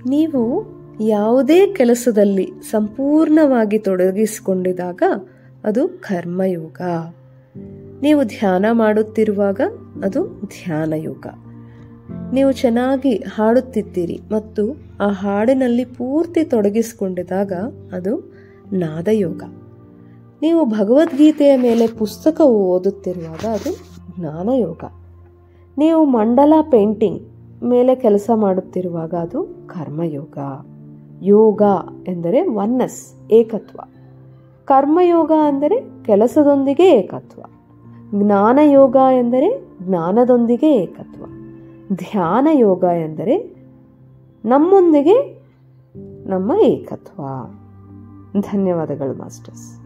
ನೀವು ಯಾವುದೇ ಕೆಲಸದಲ್ಲಿ ಸಂಪೂರ್ಣವಾಗಿ ತೊಡಗಿಸಿಕೊಂಡಿದಾಗ ಅದು ಕರ್ಮಯೋಗ. ನೀವು ಧ್ಯಾನ ಮಾಡುತ್ತಿರುವಾಗ ಅದು ಧ್ಯಾನ ಯೋಗ. ನೀವು ಚೆನ್ನಾಗಿ ಹಾಡುತ್ತಿದ್ದೀರಿ ಮತ್ತು ಆ ಹಾಡಿನಲ್ಲಿ ಪೂರ್ತಿ ತೊಡಗಿಸಿಕೊಂಡಿದ್ದಾಗ ಅದು ನಾದಯೋಗ. ನೀವು ಭಗವದ್ಗೀತೆಯ ಮೇಲೆ ಪುಸ್ತಕ ಓದುತ್ತಿರುವಾಗ ಅದು ಜ್ಞಾನಯೋಗ. ನೀವು ಮಂಡಲ ಪೇಂಟಿಂಗ್ ಮೇಲೆ ಕೆಲಸ ಮಾಡುತ್ತಿರುವಾಗ ಅದು ಕರ್ಮಯೋಗ. ಯೋಗ ಎಂದರೆ ಒನ್ನೆಸ್, ಏಕತ್ವ. ಕರ್ಮಯೋಗ ಅಂದರೆ ಕೆಲಸದೊಂದಿಗೆ ಏಕತ್ವ. ಜ್ಞಾನಯೋಗ ಎಂದರೆ ಜ್ಞಾನದೊಂದಿಗೆ ಏಕತ್ವ. ಧ್ಯಾನ ಯೋಗ ಎಂದರೆ ನಮ್ಮೊಂದಿಗೆ ನಮ್ಮ ಏಕತ್ವ. ಧನ್ಯವಾದಗಳು ಮಾಸ್ಟರ್ಸ್.